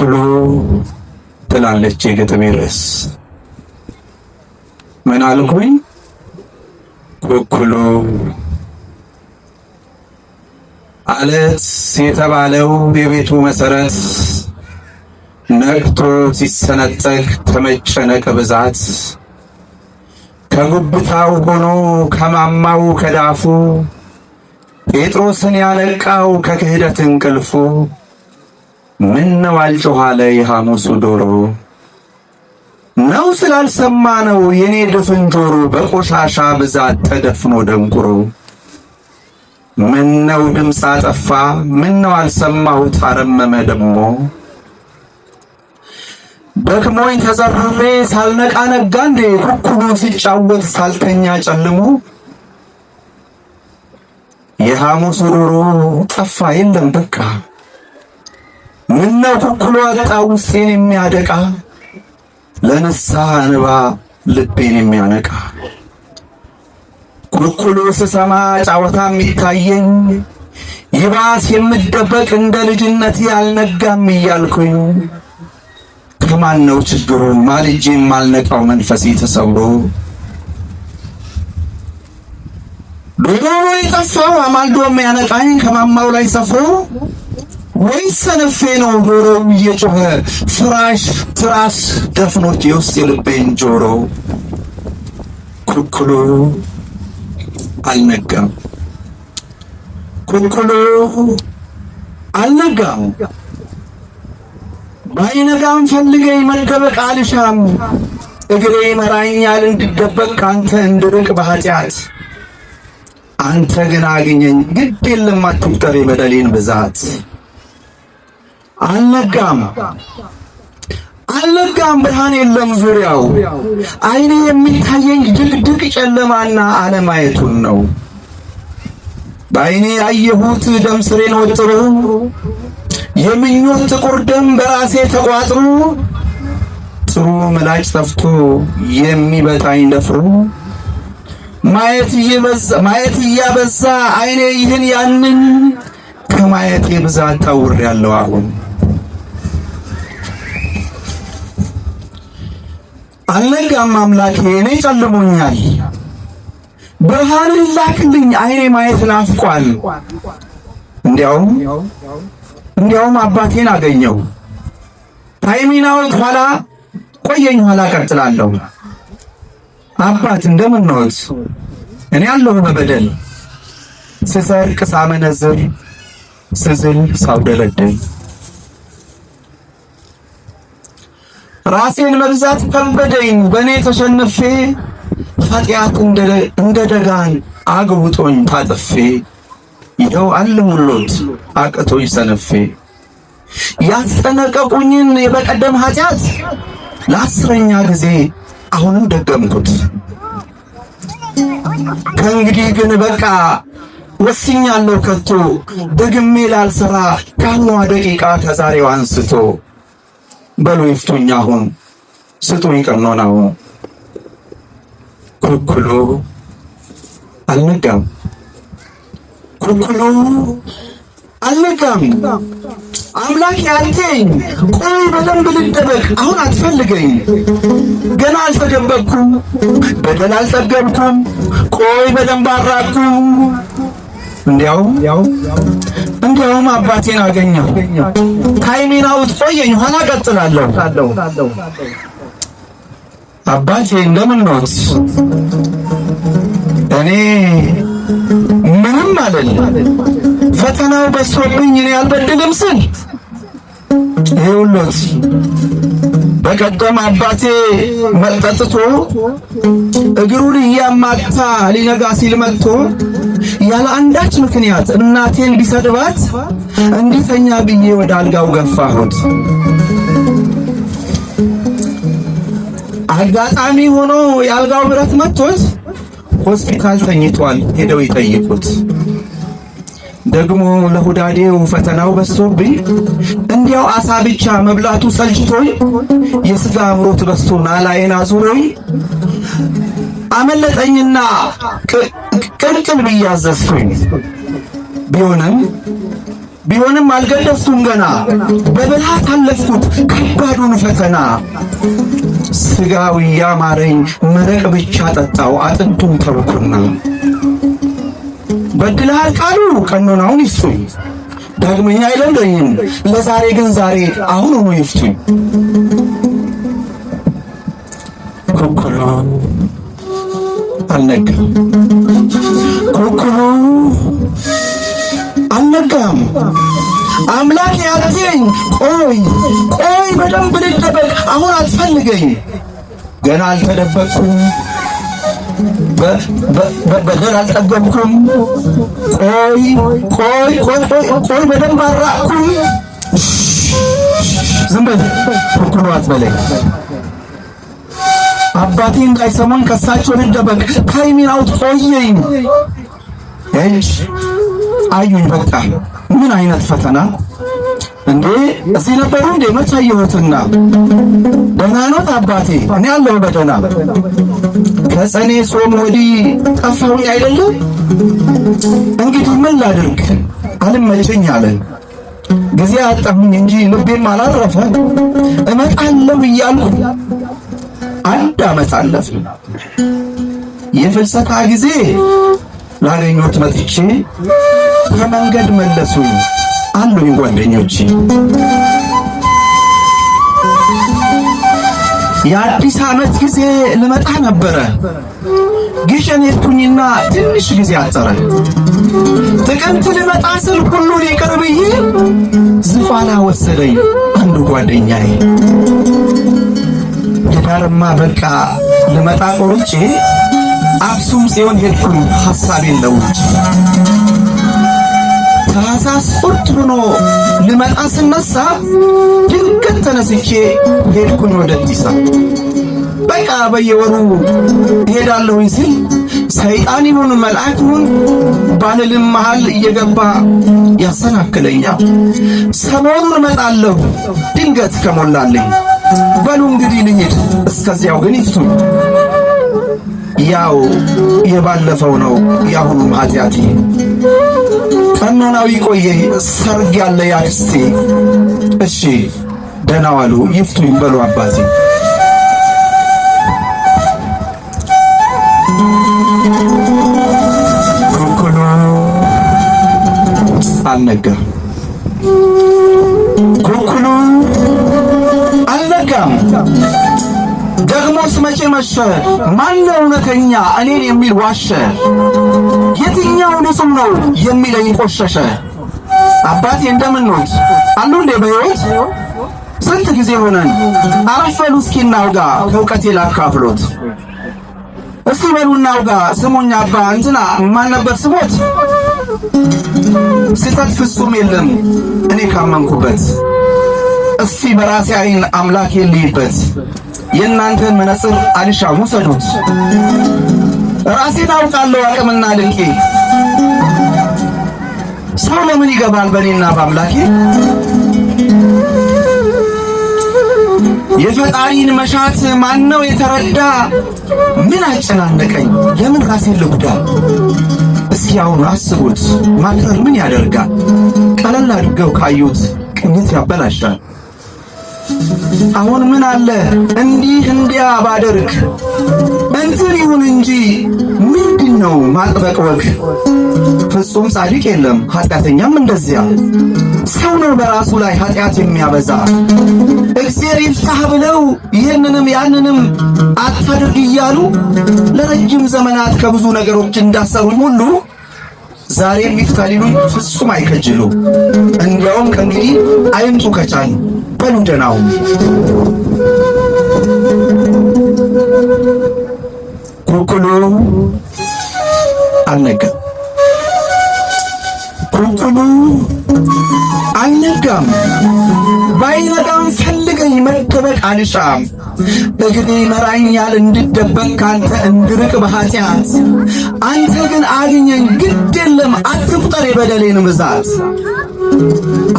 ኩኩሉ ትላለች የግጥሜ ርዕስ። ምን አልኩኝ? ኩኩሉ አለት የተባለው የቤቱ መሰረት ነቅቶ ሲሰነጠቅ ተመጨነቅ ብዛት ከጉብታው ሆኖ ከማማው ከዳፉ ጴጥሮስን ያነቃው ከክህደት እንቅልፉ ምን ነው አልጮህ አለ የሐሙሱ ዶሮ ነው ስላልሰማ ነው የኔ ድፍን ጆሮ በቆሻሻ ብዛት ተደፍኖ ደንቁሮ ምን ነው ድምፅ አጠፋ ምን ነው አልሰማሁት አረመመ ደሞ ደክሞኝ ተዘርሬ ሳልነቃ ነጋ እንዴ ኩኩሉ ሲጫወት ሳልተኛ ጨልሞ የሐሙሱ ዶሮ ጠፋ የለም በቃ ምን ነው ኩኩሉ አጣ ውስጤን የሚያደቃ ለንስሐ እንባ ልቤን የሚያነቃ ኩኩሉ ስሰማ ጫወታ የሚታየኝ ይባስ የምደበቅ እንደ ልጅነት ያልነጋም እያልኩኝ ከማን ነው ችግሩ ማልጄ የማልነቃው መንፈሴ ተሰብሮ ዶሮ የጠፋው አማልዶ የሚያነቃኝ ከማማው ላይ ሰፍሮ ወይስ ሰነፌ ነው ዶሮው እየጮኸ ፍራሽ ትራስ ደፍኖት የውስጥ የልቤን ጆሮ ኩኩሉ አልነጋም ኩኩሉ አልነጋም ባይነጋም ፈልገኝ መደበቅ አልሻም እግሬ መራኛል እንድደበቅ ካንተ እንድርቅ በኃጢአት አንተ ግን አግኘኝ ግድ የለም አትቁጠር የበደሌን ብዛት አልነጋም ብርሃን የለም ዙሪያው አይኔ የሚታየኝ ድቅድቅ ጨለማና አለማየቱን ነው በአይኔ ያየሁት ደም ስሬን ወጥሮ የምኞት ጥቁር ደም በራሴ ተቋጥሮ ጥሩ ምላጭ ጠፍቶ የሚበጣኝ ደፍሮ ማየት እያበዛ አይኔ ይህን ያንን ከማየት የብዛት ታውሬያለሁ አሁን አልነጋም አምላኬ እኔ ጨልሞኛል ብርሃንን ላክልኝ አይኔ ማየት ናፍቋል እንዲያውም አባቴን አገኘው ታይሚናው ኋላ ቆየኝ ኋላ ቀጥላለሁ አባት እንደምን ነዎት እኔ ያለሁ በበደል ስሰርቅ ሳመነዝር ስዝል ሳውደለድል ራሴን መግዛት ከበደኝ በእኔ ተሸንፌ ኃጢአት እንደ ደጋን አግብጦኝ ታጥፌ ይኸው አልሙሎት አቅቶኝ ሰነፌ ያስጠነቀቁኝን የበቀደም ኃጢአት ለአስረኛ ጊዜ አሁንም ደገምኩት ከእንግዲህ ግን በቃ ወስኛለሁ ከቶ ደግሜ ላልሰራ ካሁኗ ደቂቃ ከዛሬው አንስቶ በሉ ይፍቱኝ አሁን ስጡኝ ቀኖናውን ኩኩሉ አልነጋም ኩኩሉ አልነጋም አምላክ ያልከኝ ቆይ በደንብ ልደበቅ አሁን አትፈልገኝ ገና አልተደበቅኩም በደል አልጠገብኩም ቆይ በደንብ አራኩም እንዲያውም አባቴን አገኘው ታይሚናው ቆየኝ ኋላ ቀጥላለሁ አባቴ እንደምን ነዎት እኔ ምንም አለል ፈተናው በሶብኝ እኔ አልበድልም ስል ይኸውልዎት በቀደም አባቴ መጠጥቶ እግሩን እያማታ ሊነጋ ሲል መጥቶ ያለ አንዳች ምክንያት እናቴን ቢሰድባት እንዲተኛ ብዬ ወደ አልጋው ገፋሁት አጋጣሚ ሆኖ የአልጋው ብረት መጥቶት ሆስፒታል ተኝቷል ሄደው ይጠይቁት ደግሞ ለሁዳዴው ፈተናው በዝቶብኝ እንዲያው አሳ ብቻ መብላቱ ሰልችቶኝ የሥጋ አምሮት በዝቶ ናላዬን አዙሮኝ አመለጠኝና ቅልቅል ብያዘዝኩኝ ቢሆንም አልገደፍኩም ገና በብልሃት አለፍኩት ከባዱን ፈተና ስጋው ያማረኝ መረቅ ብቻ ጠጣው አጥንቱን ተውኩና በድለሃል ቃሉ ቀኖናውን ይፍቱኝ ዳግመኛ አይለምደኝም ለዛሬ ግን ዛሬ አሁኑኑ ይፍቱኝ ኮኮሎ አልነጋም ኮኮሎ አልነጋም አምላክ ያለኝ ቆይ በደንብ ልደበቅ አሁን አትፈልገኝ ገና አልተደበቅኩም በደል አልጠገብኩም ቆይ በደንብ አራቅኩም ዝም በል ኮኮሎ አትበለኝ አባቴ እንዳይሰማኝ ከሳቸው ልደበቅ ታይሚን አውት ቆየኝ እሺ አዩኝ በቃ ምን አይነት ፈተና እንዴ እዚህ ነበሩ እንዴ መቼ አየሁትና ደህና ነው አባቴ እኔ ያለው በደህና ከጸኔ ጾም ወዲህ ጠፋሁኝ አይደለም እንግዲህ ምን ላድርግ አልመቸኝ አለ ጊዜ አጣሁኝ እንጂ ልቤም አላረፈ እመጣለሁ እያልኩ አንድ ዓመት አለፈ የፍልሰታ ጊዜ ላገኘሁት መጥቼ ከመንገድ መለሱኝ አሉኝ ጓደኞቼ የአዲስ ዓመት ጊዜ ልመጣ ነበረ ግሸን ሄድኩኝና ትንሽ ጊዜ አጠረ ጥቅምት ልመጣ ስል ሁሉን ይቅር ብዬ ዝፋና ወሰደኝ አንዱ ጓደኛዬ የዳርማ በቃ ልመጣ ቆርጬ አክሱም ጽዮን ሄድኩኝ ሐሳቤን ለውጭ ታኅሳስ ቁርጥ ሆኖ ልመጣ ስነሳ ድንገት ተነስቼ ሄድኩኝ ወደ አዲስ በቃ በየወሩ ሄዳለሁኝ ሲል ሰይጣን ይሁን መልአክ ይሁን ባልልም መሃል እየገባ ያሰናክለኛል ሰሞኑን እመጣለሁ ድንገት ከሞላልኝ በሉ እንግዲህ ልሂድ እስከዚያው ግን ይፍቱኝ ያው የባለፈው ነው ያሁኑ ኃጢአቴ ቀኖናዊ ቆየ ሰርግ ያለ ያክስቴ እሺ ደህና ዋሉ ይፍቱኝ በሉ አባቴ ኮኮሎ አልነጋም ኮኮሎ አልነጋም ደግሞስ መቼ መሸ ማነው እውነተኛ እኔን የሚል ዋሸ የትኛው ንጹህ ነው የሚለኝ ቆሸሸ አባቴ እንደምንኖት አሉ እንዴ በሕይወት ስንት ጊዜ ሆነን አረፈሉ እስኪ እናውጋ ከእውቀቴ ላካፍሎት እስቲ በሉ እናውጋ ስሙኝ አባ እንትና ማን ነበር ስሞት ስህተት ፍጹም የለም እኔ ካመንኩበት እስቲ በራሴ አይን አምላክ የልይበት የእናንተን መነጽር አልሻም ውሰዱት ራሴን አውቃለሁ አቅምና ልኬ ሰው ለምን ይገባል በኔና በአምላኬ የፈጣሪን መሻት ማነው የተረዳ ምን አጨናነቀኝ ለምን ራሴን ልጉዳ እስኪ አሁን አስቡት ማክረር ምን ያደርጋል ቀለል አድርገው ካዩት ቅኝት ያበላሻል አሁን ምን አለ እንዲህ እንዲያ ባደርግ እንትን ይሁን እንጂ ምንድነው ማጥበቅ ወግ ፍጹም ጻድቅ የለም ኃጢአተኛም እንደዚያ ሰው ነው በራሱ ላይ ኃጢአት የሚያበዛ እግዚአብሔር ይፍታህ ብለው ይህንንም ያንንም አታድርግ እያሉ ለረጅም ዘመናት ከብዙ ነገሮች እንዳሰሩኝ ሁሉ ዛሬም ይፍታሊሉኝ ፍጹም አይከጅሉ እንዲያውም ከእንግዲህ አይምጡ ከቻሉ በሉ ደናው ኮኮሎ አልነጋም ኮኮሎ አልነጋም ባይነጋም ፈልገኝ መደበቅ አልሻም እግሬ መራኛል እንድደበቅ ካንተ እንድርቅ በኃጢአት አንተ ግን አግኘኝ ግድ የለም አትቁጠር የበደሌን ብዛት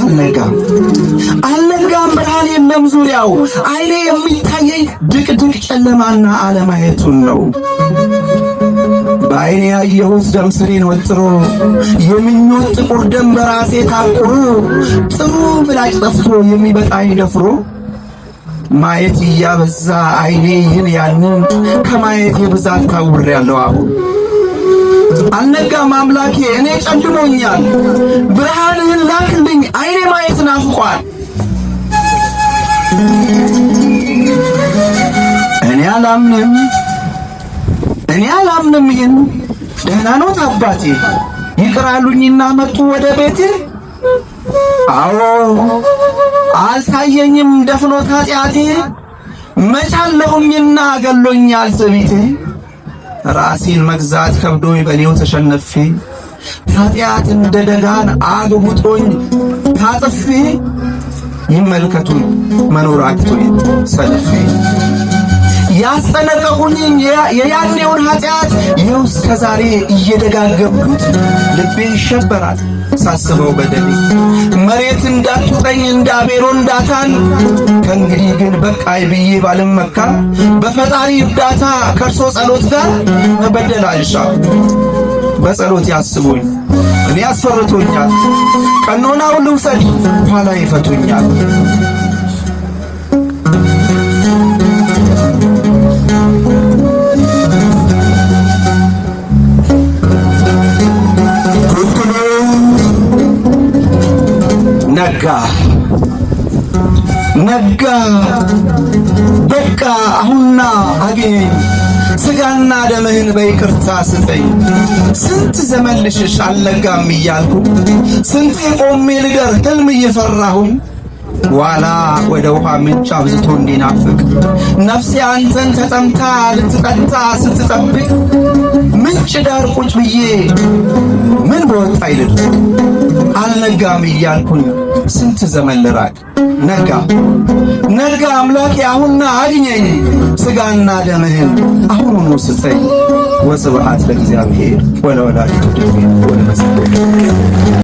አልነጋም ብርሃን የለም ዙሪያው አይኔ የሚታየኝ ድቅድቅ ጨለማና አለማየቱን ነው በዓይኔ ያየሁት ደም ስሬን ወጥሮ የምኞት ጥቁር ደም በራሴ ታቁሮ ጥሩ ምላጭ ጠፍቶ የሚበጣኝ ደፍሮ ማየት እያበዛ ዓይኔ ይህን ያንን ከማየት የብዛት ታውሬያለሁ። አሁን አልነጋም አምላኬ እኔ ጨልሞኛል፣ ብርሃንህን ላክልኝ ዓይኔ ማየት ናፍቋል። እኔ አላምንም ይህን ደህና ኖት አባቴ ይቅር አሉኝና መጡ ወደ ቤቴ። አዎ አልታየኝም ደፍኖት ኃጢአቴ መቻለሁኝና ገሎኛል ትዕቢቴ። ራሴን መግዛት ከብዶኝ በኔው ተሸነፌ ኃጢአት እንደ ደጋን አግቡጦኝ ታጥፌ ይመልከቱኝ መኖር አቅቶኝ ሰልፌ ያስጠነቀቁኝን የያኔውን ኃጢአት ይኸው እስከ ዛሬ እየደጋገምኩት ልቤ ይሸበራል ሳስበው በደሌ። መሬት እንዳትውጠኝ እንደ አቤሮን ዳታን ከእንግዲህ ግን በቃይ ብዬ ባልመካ በፈጣሪ እርዳታ ከእርሶ ጸሎት ጋር መበደል አልሻም። በጸሎት ያስቡኝ እኔ አስፈርቶኛል፣ ቀኖናውን ልውሰድ ኋላ ይፈቱኛል። ነጋ በቃ አሁንና አግኘኝ ሥጋና ደምህን በይቅርታ ስጠኝ። ስንት ዘመን ልሽሽ አልነጋም እያልኩ ስንቴ ቆሜ ልደር ሕልም እየፈራሁኝ ዋላ ወደ ውሃ ምንጭ አብዝቶ እንዲናፍቅ ነፍሴ አንተን ተጠምታ ልትጠጣ ስትጠብቅ ምንጭ ዳር ቁጭ ብዬ ምን በወጣ ይልቅ አልነጋም እያልኩኝ ስንት ዘመን ልራቅ። ነጋ አምላኬ አሁንና አግኘኝ ሥጋና ደምህን አሁኑኑ ስጠኝ። ወስብሐት ለእግዚአብሔር ወለወላዲቱ ድንግል ወለመስቀሉ